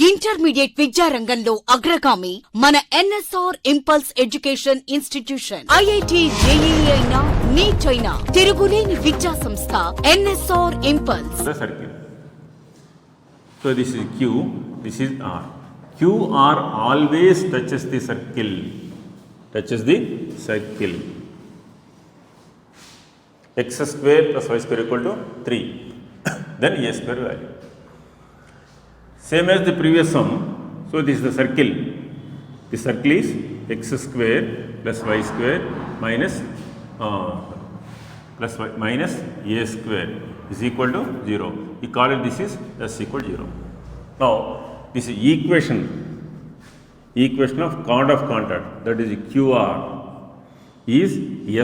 Intermediate విద్యారంగంలో అగ్రగామి మన NSR impulse education institution. IIT, JEE అయినా, నీట్ అయినా తిరుగులేని విద్యా సంస్థ NSR impulse. So this is Q, this is R. QR always touches the circle. Touches the circle. X square plus y square equal to 3. Then A square value. Same as the previous sum. So this is the circle. The circle is x square plus y square minus minus a square is equal to 0. We call it this is s equal to 0. Now this is equation of chord of contact, that is QR is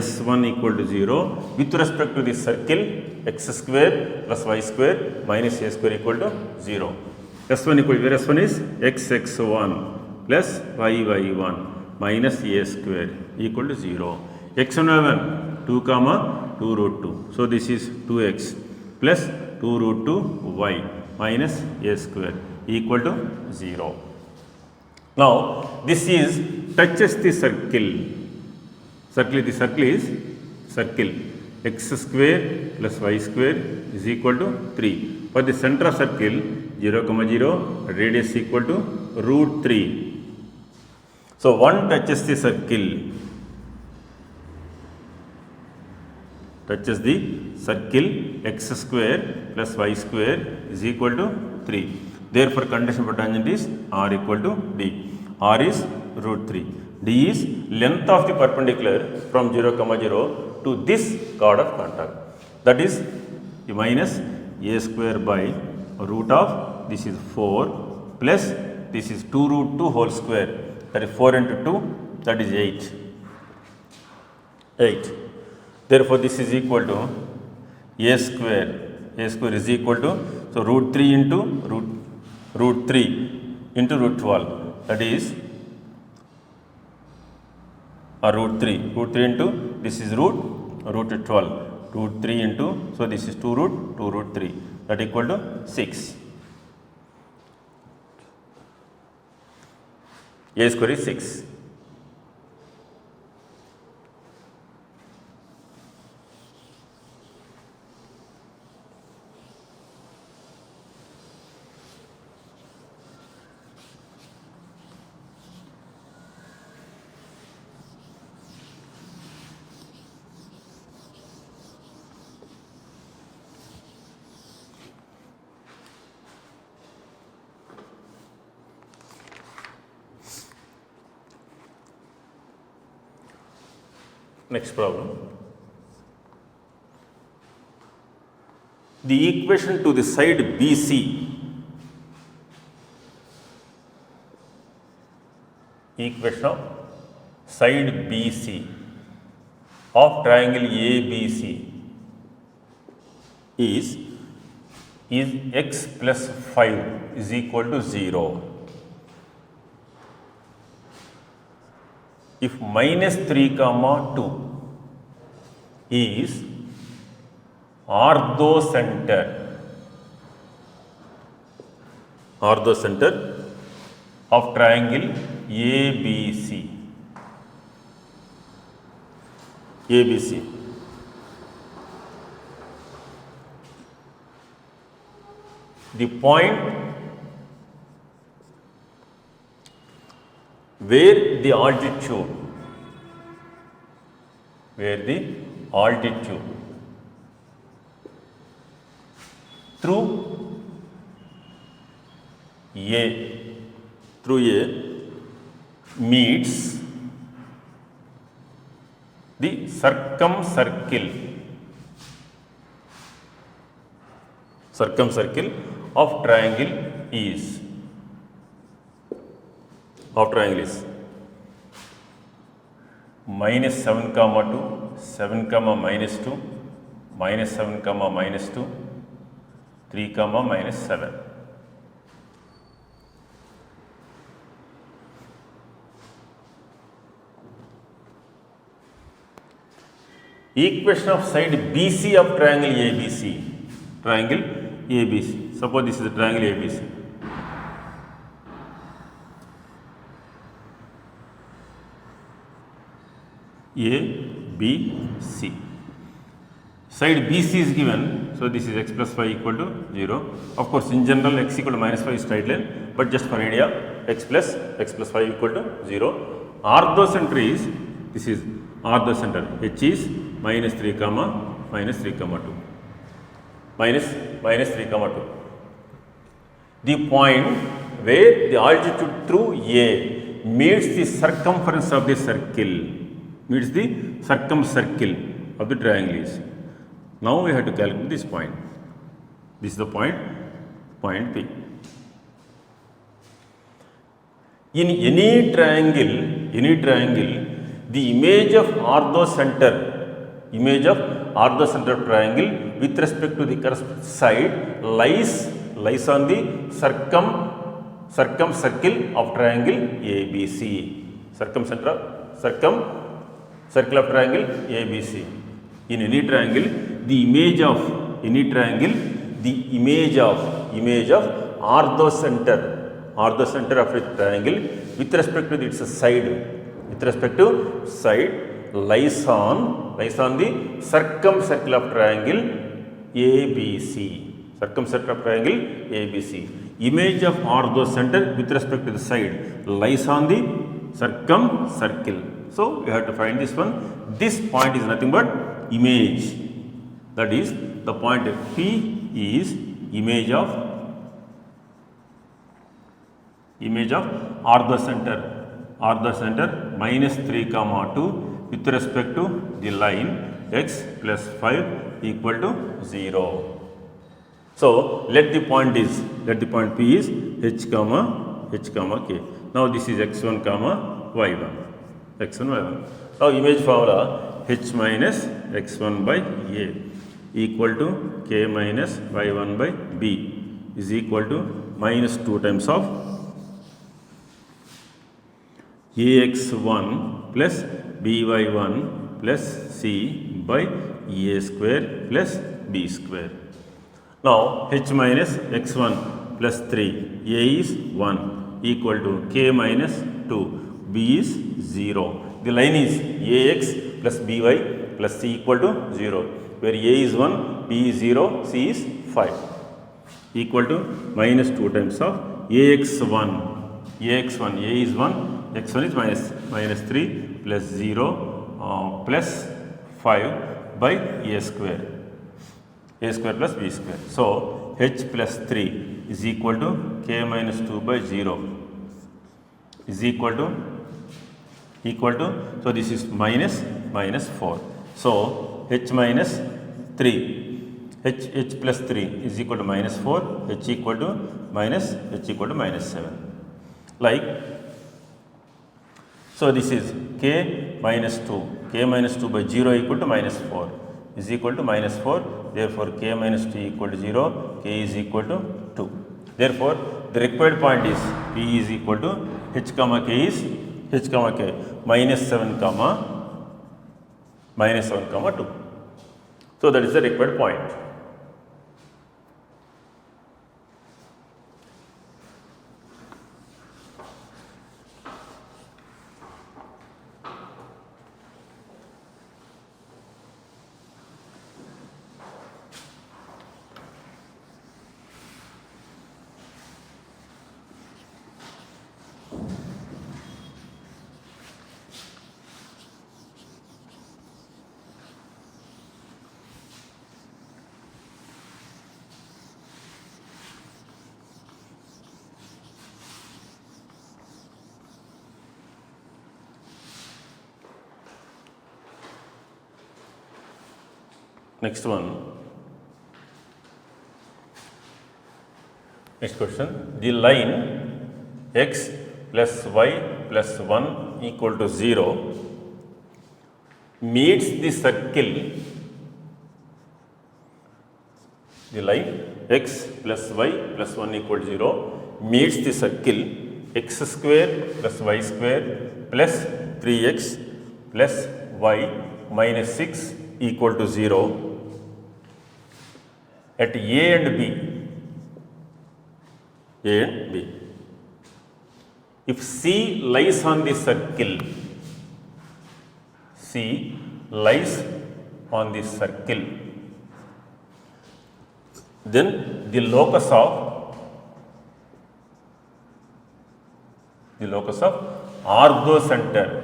S1 equal to 0 with respect to the circle x square plus y square minus a square equal to 0. S1 equal to, where S1 is x1 plus y1 minus a square equal to 0. X1 2 comma 2 root 2. So this is 2x plus 2 root 2 y minus a square equal to 0. Now this is touches the circle. The circle is circle x square plus y square is equal to 3. For the center of circle 0, 0, radius equal to root 3. So 1 touches the circle. Touches the circle x square plus y square is equal to 3. Therefore condition for tangent is r equal to d. R is root 3. D is length of the perpendicular from 0, 0 to this chord of contact. That is minus a square by root of this is 4 plus this is 2 root 2 whole square, that is 4 into 2, that is 8. Therefore this is equal to a square is equal to, so root 3 into root 3 into root 12, that is root 3 into this is root 12, root 3 into, so this is 2 root 3, that equal to 6. A square is 6. Next problem. The equation to the side BC of triangle ABC is x plus 5 is equal to 0. If minus 3 comma 2 is orthocenter of triangle ABC. The point where the altitude through A meets the circumcircle of triangle is minus 7 comma 2, 7 comma minus 2, minus 7 comma minus 2, 3 comma minus 7. Equation of side BC of triangle ABC. Suppose this is the triangle ABC. A, B, C. Side BC is given, so this is x plus 5 equal to 0. Of course, in general x equal to minus 5 is straight line, but just for idea, x plus 5 equal to 0. Orthocenter is, this is orthocenter, h is minus 3 comma minus 3 comma 2. Minus 3 comma 2. The point where the altitude through A meets the circumference of the circle, meets the circumcircle of the triangle is. Now we have to calculate this point. This is the point P. In any triangle, the image of orthocenter triangle with respect to the corresponding side lies on the circumcircle of triangle ABC. Circle of triangle ABC. In any triangle, the image of orthocenter of a triangle with respect to its side lies on the circumcircle of triangle ABC. Circumcircle of triangle ABC. Image of orthocenter with respect to the side lies on the circumcircle. So we have to find this one. This point is nothing but image. That is, the point P is image of orthocenter minus 3 comma 2 with respect to the line x plus 5 equal to 0. So let the point P is h comma k. Now this is x1 comma y1. Now image formula h minus x1 by a equal to k minus y1 by b is equal to minus 2 times of ax1 plus by1 plus c by a square plus b square. Now h minus x1 plus 3, a is 1 equal to k minus 2, b is 0. The line is ax plus by plus c equal to 0, where a is 1, b is 0, c is 5 equal to minus 2 times of ax1, a is 1, x1 is minus 3 plus 0 plus 5 by a square plus b square. So h plus 3 is equal to k minus 2 by 0 is equal to, so this is minus 4. So h minus 3, h plus 3 is equal to minus 4, h equal to minus 7. Like, so this is k minus 2 by 0 equal to minus 4 is equal to minus 4. Therefore, k minus 2 equal to 0, k is equal to 2. Therefore, the required point is P is equal to h comma k is minus 7 comma 2. So that is the required point. Next question. The line x plus y plus 1 equal to 0 meets the circle. The line x plus y plus 1 equal to 0 meets the circle x square plus y square plus 3x plus y minus 6 equal to 0 at A and B. If C lies on the circle, C C lies on the circle, then the locus of orthocenter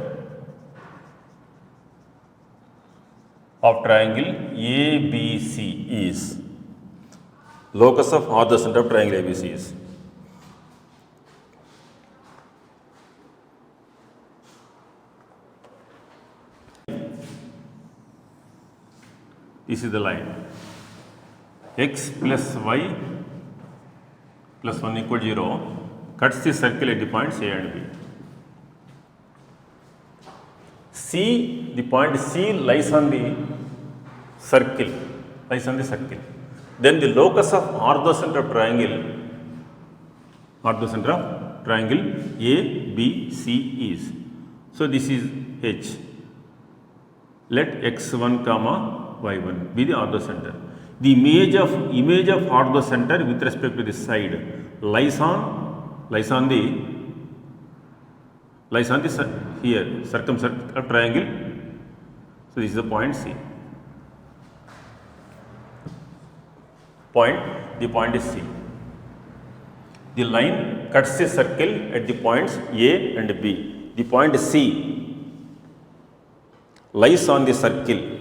of triangle ABC is, locus of orthocenter of triangle ABC is, this is the line, x plus y plus 1 equal 0 cuts the circle at the points A and B. C, the point C lies on the circle, Then the locus of orthocenter of triangle ABC is. So this is H. Let x1 comma y1 be the orthocenter. The image of orthocenter with respect to the side lies on the here circumcircle of triangle. So this is the point C. The point is C. The line cuts a circle at the points A and B. The point C lies on the circle.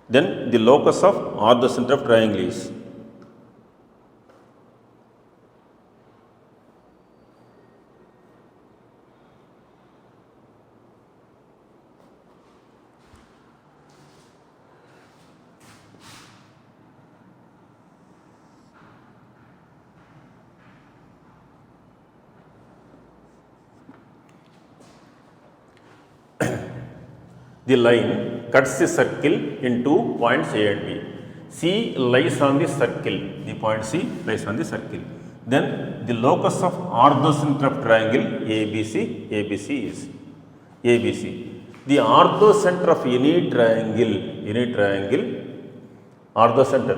Then the locus of orthocenter of triangle is. The line cuts a circle into points A and B. C lies on the circle. The point C lies on the circle. Then the locus of orthocenter of triangle ABC is ABC. The orthocenter of any triangle, orthocenter.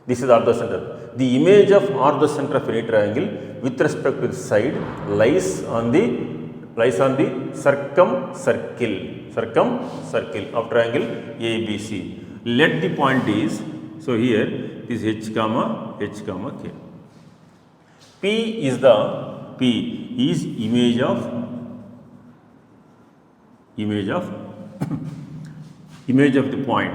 This is orthocenter. The image of orthocenter of any triangle with respect to the side lies on the circumcircle of triangle ABC. Let the point is, so here it is H comma K. P is image of the point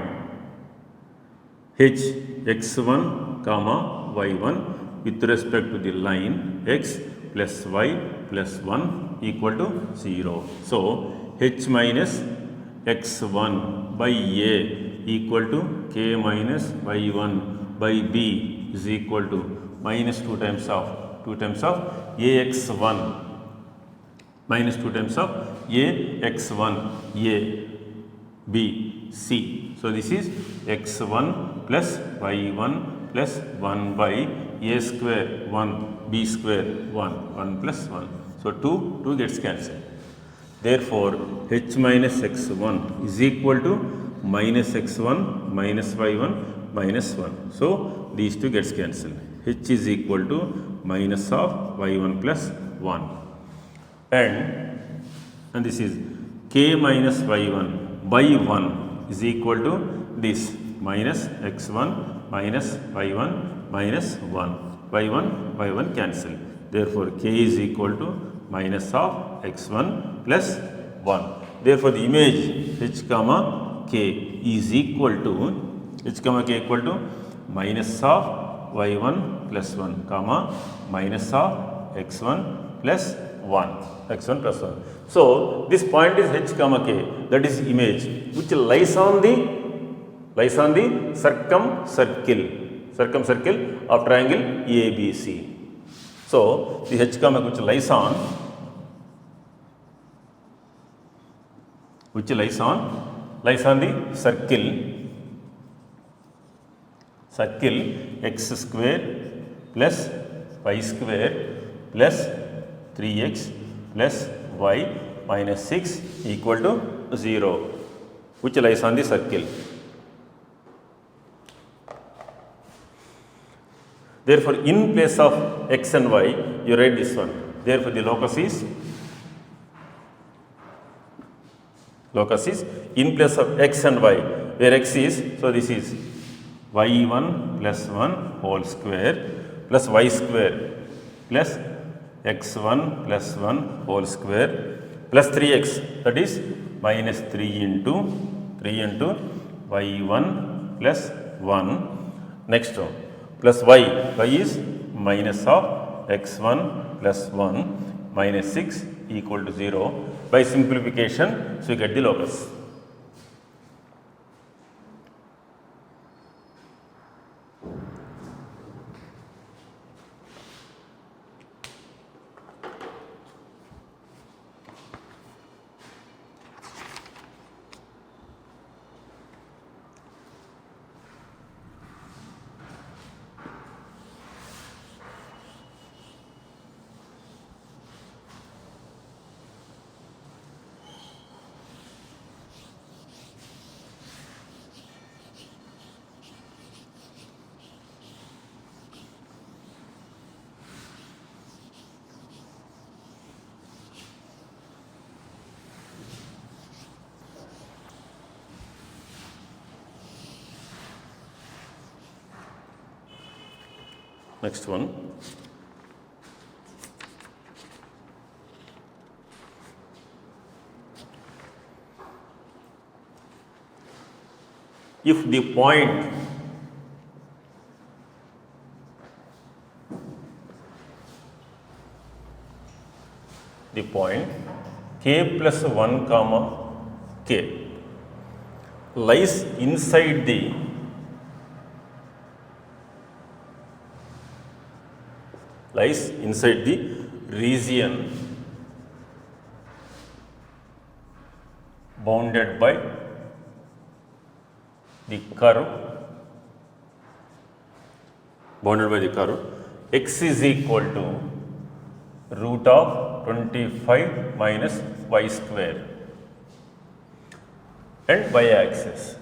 H x1 comma y1 with respect to the line x plus y plus 1 equal to 0. So H minus x1 by A equal to K minus y1 by B is equal to minus 2 times of AX1 minus 2 times of AX1 A B C. So this is x1 plus y1 plus 1 by A square 1 B square 1 plus 1. So 2 gets cancelled. Therefore, H minus x1 is equal to minus x1 minus y1 minus 1. So these 2 gets cancelled. H is equal to minus of y1 plus 1. And this is K minus y1 by 1 is equal to this minus x1 minus y1 minus 1. y1 cancel. Therefore, K is equal to minus of x1 plus 1. Therefore, the image H comma K is equal to minus of y1 plus 1 comma minus of x1 plus 1. So this point is H comma K, that is image which lies on the circumcircle of triangle ABC. So the H comma which lies on the circle x square plus y square plus 3x plus y minus 6 equal to 0, which lies on the circle. Therefore, in place of x and y, you write this one. Therefore, the locus is Locus is in place of x and y, where x is, so this is y1 plus 1 whole square plus y square plus x1 plus 1 whole square plus 3x, that is minus 3 into y1 plus 1. Next row plus y is minus of x1 plus 1 minus 6 equal to 0. By simplification, so you get the locus. Next one. If the point k plus 1 comma k lies inside the region bounded by the curve x is equal to root of 25 minus y square and y axis.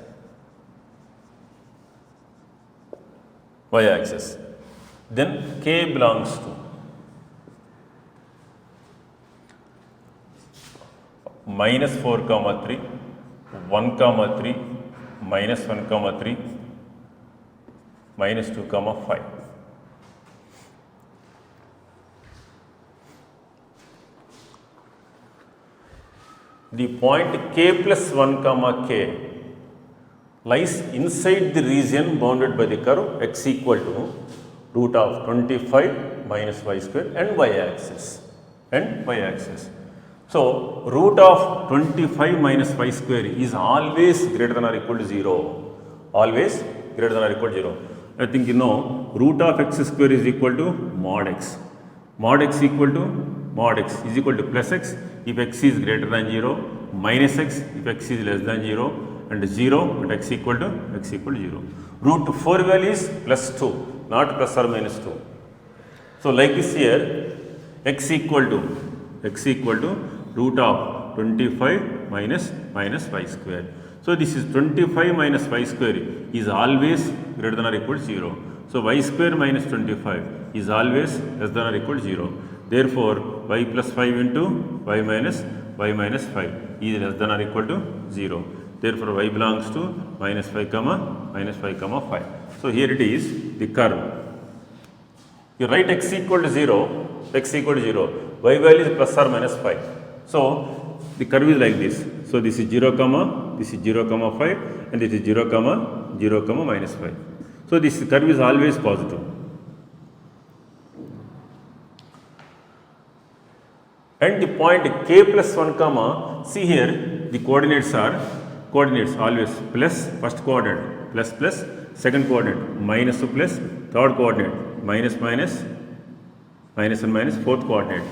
Then k belongs to minus 4 comma 3, 1 comma 3, minus 1 comma 3, minus 2 comma 5. The point k plus 1 comma k lies inside the region bounded by the curve x equal to root of 25 minus y square and y axis. So, root of 25 minus y square is always greater than or equal to 0. I think you know root of x square is equal to mod x. Mod x is equal to plus x if x is greater than 0, minus x if x is less than 0, and 0 at x equal to 0. Root 4 value is plus 2, not plus or minus 2. So, like this here, x equal to root of 25 minus y square. So, this is 25 minus y square is always greater than or equal to 0. So, y square minus 25 is always less than or equal to 0. Therefore, y plus 5 into y minus 5 is less than or equal to 0. Therefore, y belongs to minus 5 comma 5. So, here it is the curve. You write x equal to 0, y value is plus or minus 5. So, the curve is like this. So, this is 0 comma 5 and this is 0 comma minus 5. So, this curve is always positive. And the point k plus 1 comma, see here the coordinates always plus first coordinate plus second coordinate minus to plus third coordinate minus and minus fourth coordinate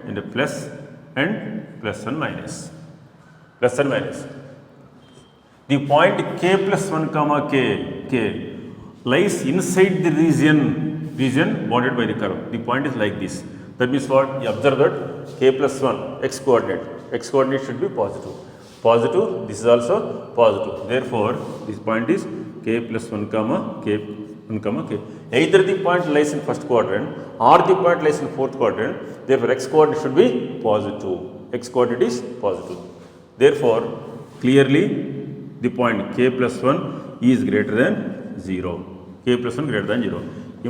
and plus and minus. The point k plus 1 comma k lies inside the region bounded by the curve. The point is like this. That means what? You observe that k plus 1 x coordinate should be positive. This is also positive. Therefore, this point is k plus 1 comma k. Either the point lies in first quadrant or the point lies in fourth quadrant. Therefore, x coordinate should be positive. X coordinate is positive. Therefore, clearly the point k plus 1 is greater than 0. K plus 1 greater than 0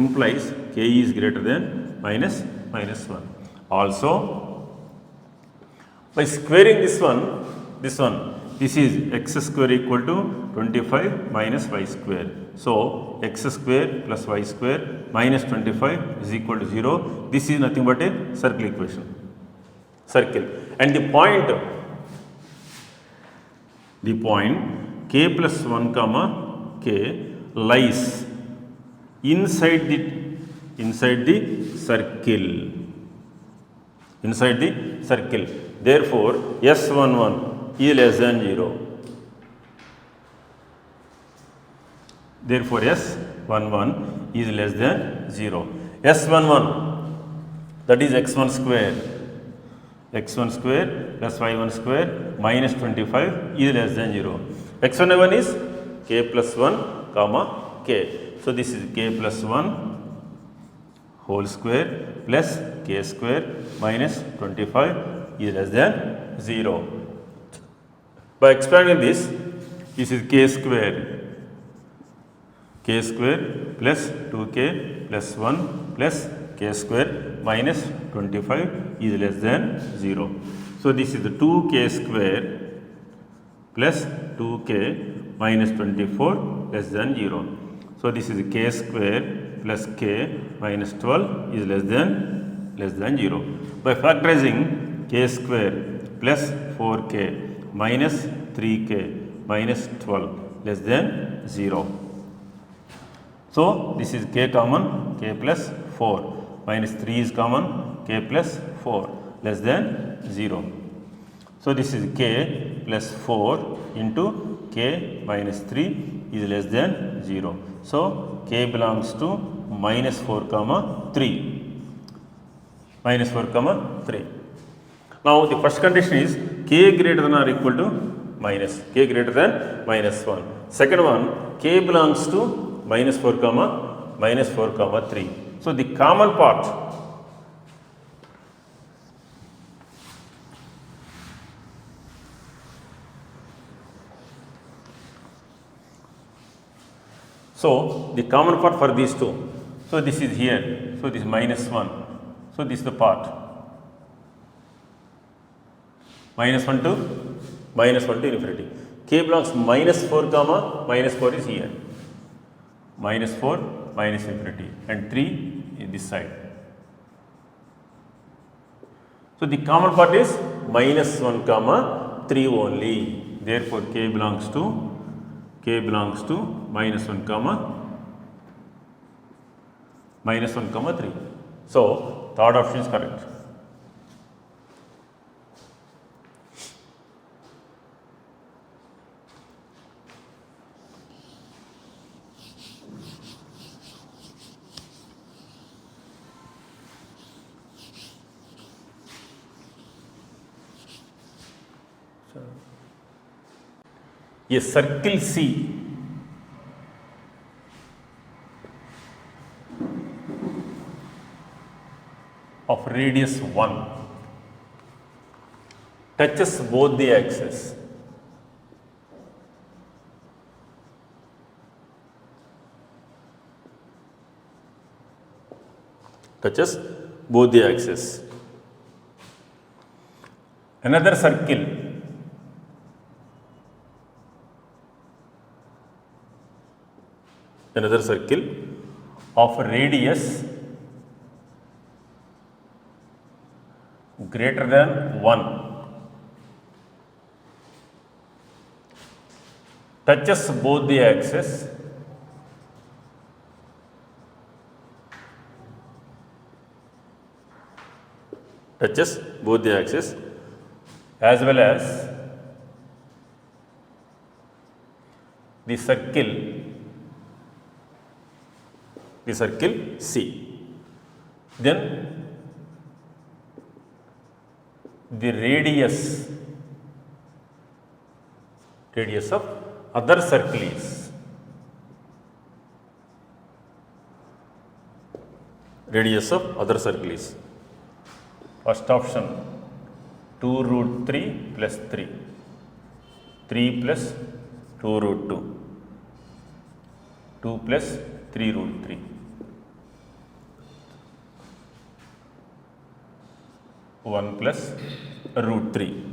implies k is greater than minus 1. Also, by squaring this one, this is x square equal to 25 minus y square. So, x square plus y square minus 25 is equal to 0. This is nothing but a circle equation. Circle. And the point k plus 1 comma k lies inside the circle. Inside the circle. Therefore, S11 is less than 0. Therefore, S11 is less than 0. S11, that is x1 square. x1 square plus y1 square minus 25 is less than 0. x11 is k plus 1 comma k. So, this is k plus 1 whole square plus k square minus 25 is less than 0. By expanding this is k square plus 2k plus 1 plus k square minus 25 is less than 0. So, this is the 2k square plus 2k minus 24 less than 0. So, this is k square plus k minus 12 is less than 0. By factorizing k square plus 4k minus 3k minus 12 less than 0. So, this is k common, k plus 4 minus 3 is common, k plus 4 less than 0. So, this is k plus 4 into k minus 3 is less than 0. So, k belongs to minus 4 comma 3. Minus 4 comma 3. Now, the first condition is k greater than or equal to minus. K greater than minus 1. Second one, k belongs to minus 4 comma 3. So, the common part for these two. So, this is here. So, this is minus 1. So, this is the part. Minus 1 to infinity. K belongs minus 4 comma minus 4 is here. Minus 4 minus infinity and 3 is this side. So, the common part is minus 1 comma 3 only. Therefore, k belongs to minus 1 comma 3. So, third option is correct. A circle C of radius 1 touches both the axes. Another circle of radius greater than 1 touches both the axes as well as the circle C. Then the radius of other circle is first option 2 root 3 plus 3. 3 plus 2 root 2. 2 plus 3 root 3. 1 plus root 3.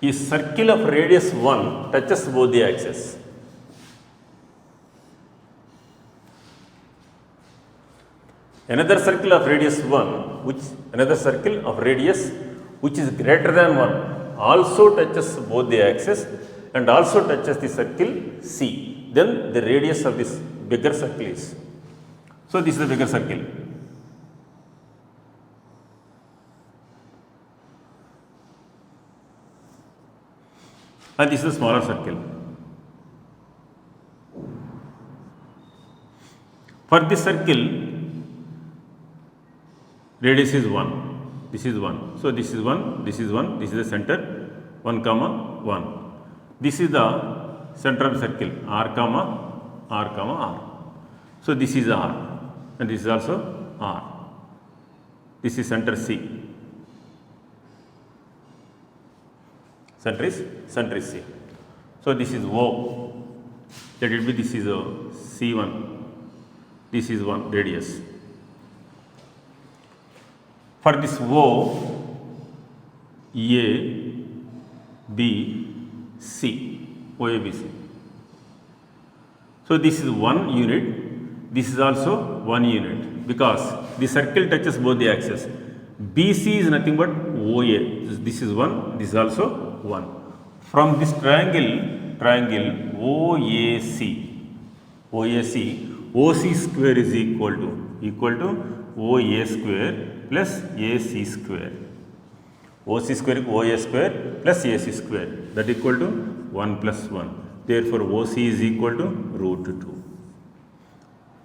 A circle of radius 1 touches both the axes. Another circle of radius 1, which is greater than 1, also touches both the axes and also touches the circle C. Then the radius of this bigger circle is. So this is the bigger circle. And this is a smaller circle. For this circle, radius is 1. This is 1. So this is 1, this is 1, this is the center, 1 comma 1. This is the center of the circle, r comma r comma r. So this is r and this is also r. This is center C. Center is C. So this is O. Let it be, this is C1. This is 1 radius. For this O, A, B, C, OABC. So this is 1 unit, this is also 1 unit because the circle touches both the axes. BC is nothing but OA. This is 1, this is also 1. From this triangle OAC, OC square is equal to OA square plus AC square. OC square is OA square plus AC square. That equal to 1 plus 1. Therefore, OC is equal to root 2.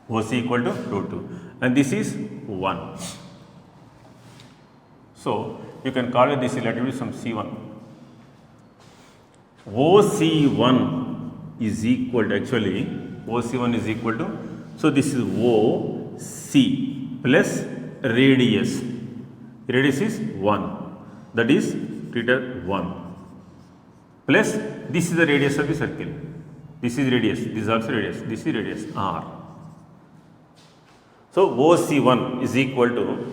OC equal to root 2. And this is 1. So, you can call it this, let it be some C1. OC1 is equal to, actually, OC1 is equal to, so this is OC plus radius. Radius is 1. That is treated 1. Plus, this is the radius of the circle. This is radius. This is also radius. This is radius R. So, OC1 is equal to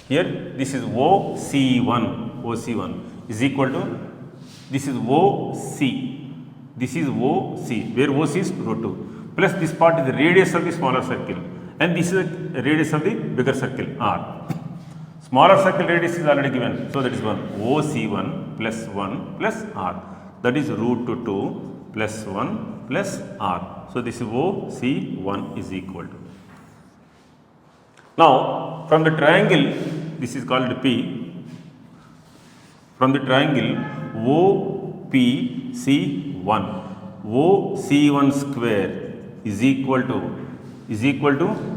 here, this is OC1 is equal to, this is OC, this is OC, where OC is root 2, plus this part is the radius of the smaller circle, and this is the radius of the bigger circle, R. Smaller circle radius is already given, so that is 1, OC1 plus 1 plus R, that is root 2 plus 1 plus R. So this is OC1 is equal to. Now, from the triangle, this is called P. From the triangle OPC1, OC1 square is equal to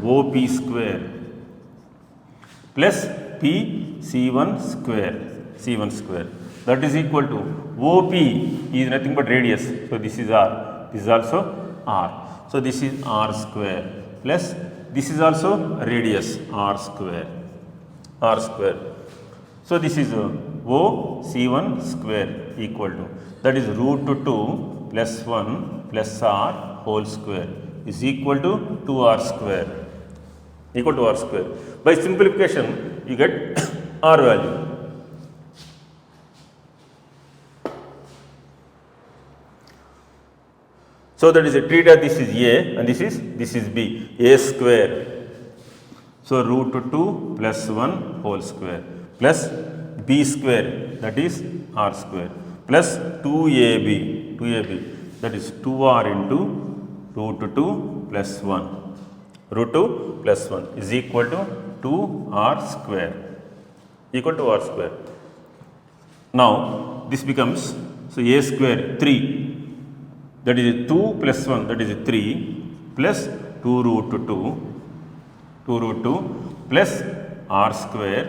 OP square plus PC1 square, C1 square. That is equal to OP is nothing but radius. So this is R. This is also R. So this is R square plus this is also radius R square. So this is OC1 square equal to, that is root 2 plus 1 plus R whole square is equal to 2R square. By simplification, you get R value. So that is a theta, this is A and this is B, A square. So root 2 plus 1 whole square plus B square, that is R square, plus 2AB, that is 2R into root 2 plus 1. Root 2 plus 1 is equal to 2R square. Now this becomes, so A square 3, that is 2 plus 1, that is 3 plus 2 root 2 plus R square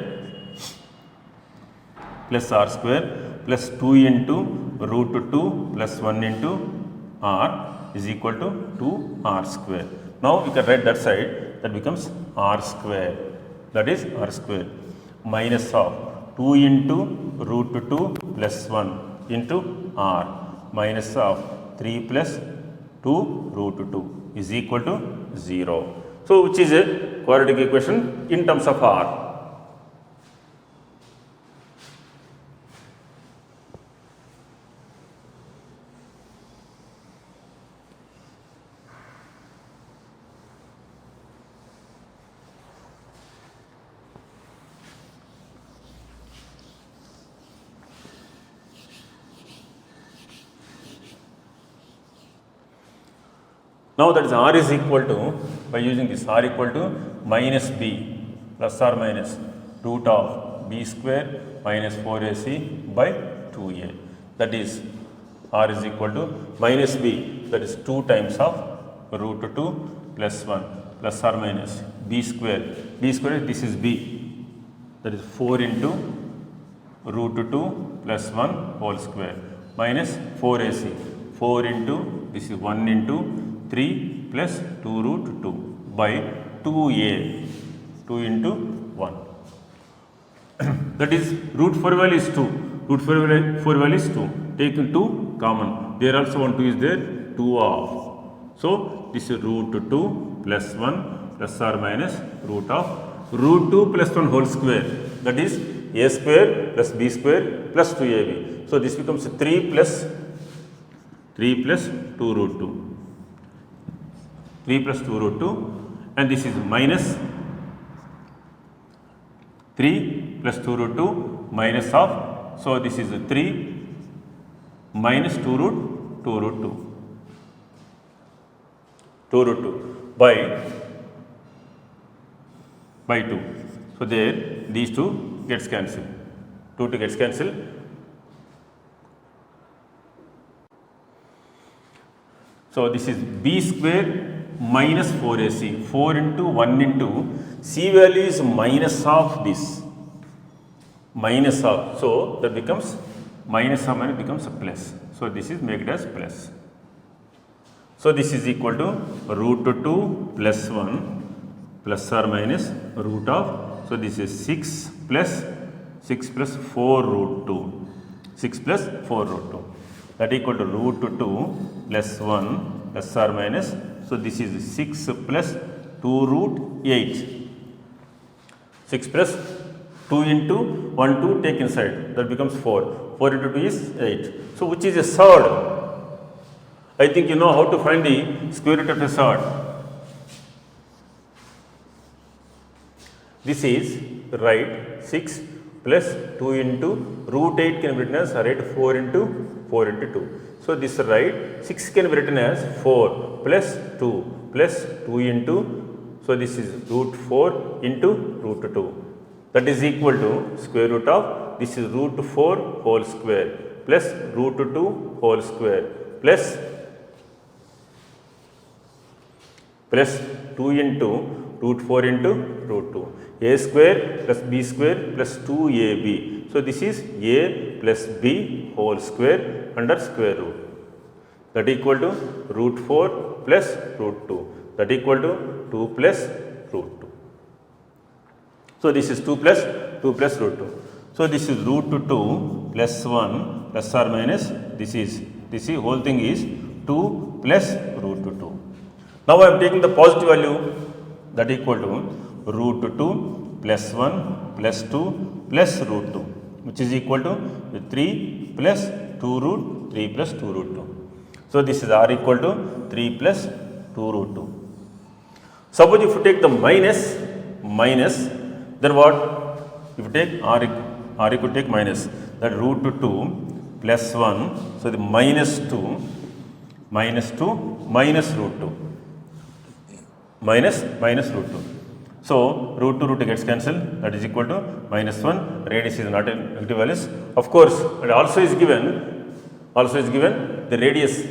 plus 2 into root 2 plus 1 into r is equal to 2r square. Now you can write that side, that becomes r square, that is r square, minus of 2 into root 2 plus 1 into r minus of 3 plus 2 root 2 is equal to 0. So which is a quadratic equation in terms of r. Now that is r is equal to, by using this r equal to minus b plus or minus root of b square minus 4ac by 2a. That is r is equal to minus b, that is 2 times of root 2 plus 1 plus or minus b square. B square, this is b, that is 4 into root 2 plus 1 whole square minus 4ac. 4 into, this is 1 into 3 plus 2 root 2 by 2a, 2 into 1. That is root 4 value is 2. Root 4 value is 2. Take 2 common. There also 1 2 is there, 2 off. So this is root 2 plus 1 plus or minus root of root 2 plus 1 whole square. That is a square plus b square plus 2ab. So this becomes 3 plus 2 root 2. 3 plus 2 root 2, and this is minus 3 plus 2 root 2 minus of, so this is 3 minus 2 root 2 by 2. So there these two gets cancelled, 2 gets cancelled. So this is b square minus 4ac, 4 into 1 into c value is minus of this, minus of, so that becomes minus of minus becomes a plus. So this is made as plus. So this is equal to root 2 plus 1 plus or minus root of, so this is 6 plus 4 root 2, 6 plus 4 root 2, that equal to root 2 plus 1 plus or minus, so this is 6 plus 2 root 8, 6 plus 2 into 1 2 take inside, that becomes 4, 4 into 2 is 8. So which is a surd? I think you know how to find the square root of a surd. This is right 6 plus 2 into root 8 can be written as right 4 into 2. So this right 6 can be written as 4 plus 2 plus 2 into, so this is root 4 into root 2. That is equal to square root of, this is root 4 whole square plus root 2 whole square plus 2 into root 4 into root 2. A square plus b square plus 2ab. So this is a plus b whole square under square root. That equal to root 4 plus root 2. That equal to 2 plus root 2. So this is 2 plus root 2. So this is root 2 plus 1 plus or minus, this is whole thing is 2 plus root 2. Now I am taking the positive value, that equal to root 2 plus 1 plus 2 plus root 2, which is equal to 3 plus 2 root 3 plus 2 root 2. So this is r equal to 3 plus 2 root 2. Suppose if you take the minus, then what? If you take r equal to take minus, that root 2 plus 1, so the minus 2 minus root 2. Minus root 2. So root 2 gets cancelled, that is equal to minus 1, radius is not a negative values. Of course, it also is given the radius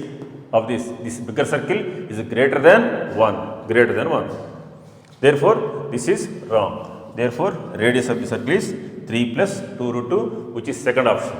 of this bigger circle is greater than 1. Therefore, this is wrong. Therefore, radius of the circle is 3 plus 2 root 2, which is second option.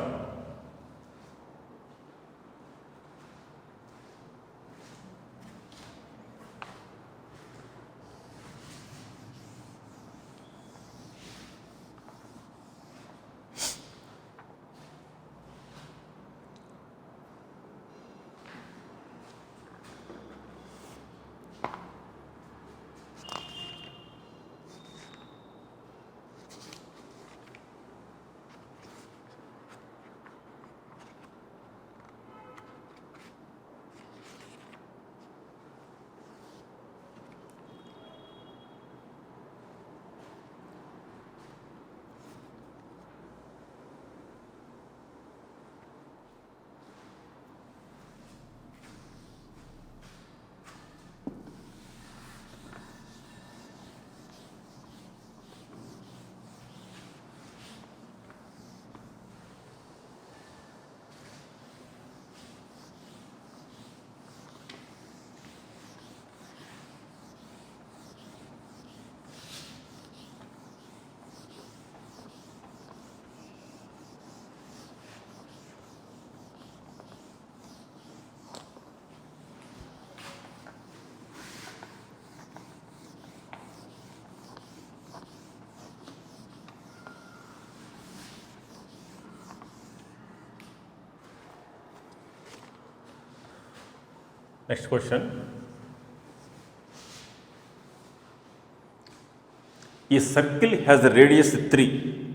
Next question. A circle has a radius 3.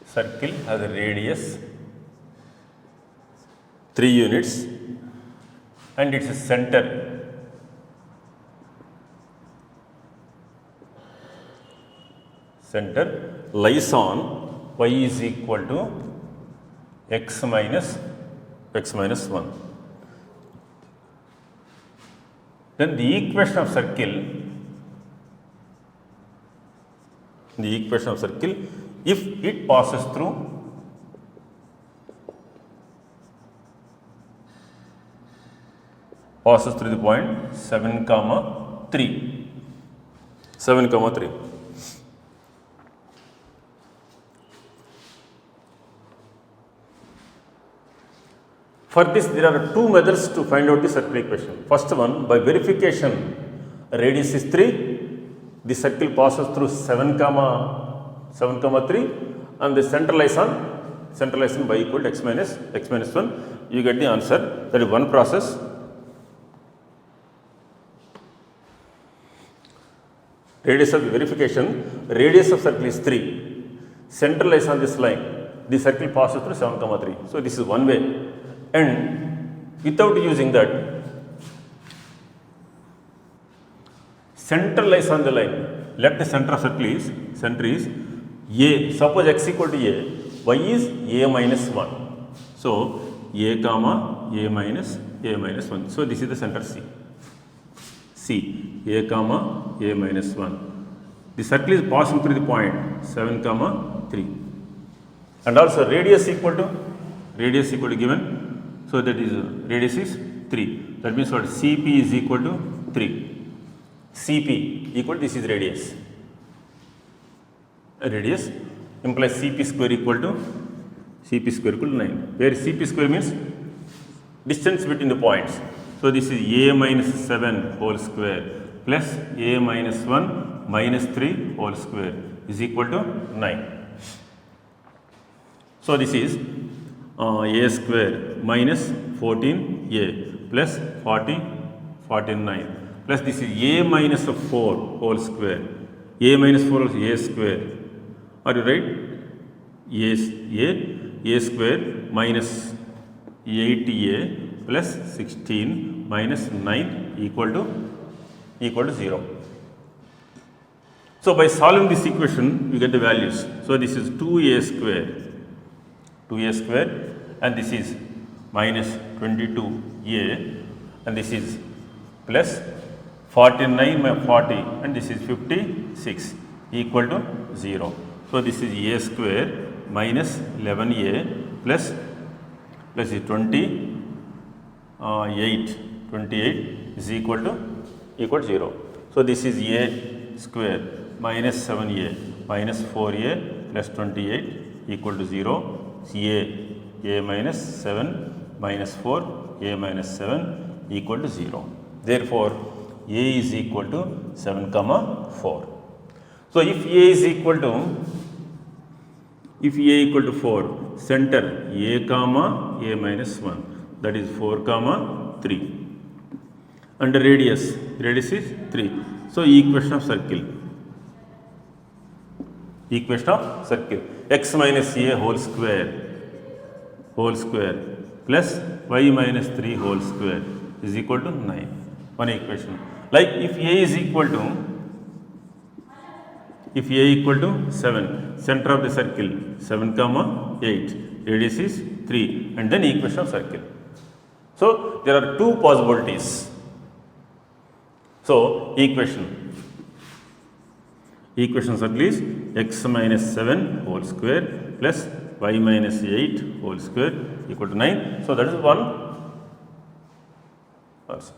Circle has a radius 3 units and its center lies on y is equal to x minus 1. Then the equation of circle, if it passes through the point 7, 3. For this, there are two methods to find out the circle equation. First one, by verification, radius is 3, the circle passes through 7, 3, and the center lies on y equal to x minus 1. You get the answer. That is one process. Radius of the verification, radius of circle is 3, center lies on this line, the circle passes through 7, 3. So this is one way. And without using that, center lies on the line. Let the center of circle is a. Suppose x equal to a, y is a minus 1. So a comma a minus 1. So this is the center C. A comma a minus 1. The circle is passing through the point 7, 3. And also radius equal to given. So that is radius is 3. That means what? CP is equal to 3. CP equal to, this is radius. Radius implies CP square equal to 9. Where CP square means distance between the points. So this is a minus 7 whole square plus a minus 1 minus 3 whole square is equal to 9. So this is a square minus 14a plus 49 plus this is a minus 4 whole square. A minus 4 is a square. Are you right? A square minus 8a plus 16 minus 9 equal to 0. So by solving this equation, you get the values. So this is 2a square and this is minus 22a and this is plus 49 minus 40 and this is 56 equal to 0. So this is a square minus 11a plus is 28 is equal to 0. So this is a square minus 7a minus 4a plus 28 equal to 0. A minus 7 minus 4 a minus 7 equal to 0. Therefore, a is equal to 7, 4. So if a is equal to 4, center a comma a minus 1, that is 4, 3. And the radius is 3. So equation of circle. X minus a whole square plus y minus 3 whole square is equal to 9. One equation. Like if a is equal to 7, center of the circle 7, 8, radius is 3, and then equation of circle. So there are two possibilities. So equation circle is x minus 7 whole square plus y minus 8 whole square equal to 9. So that is one answer.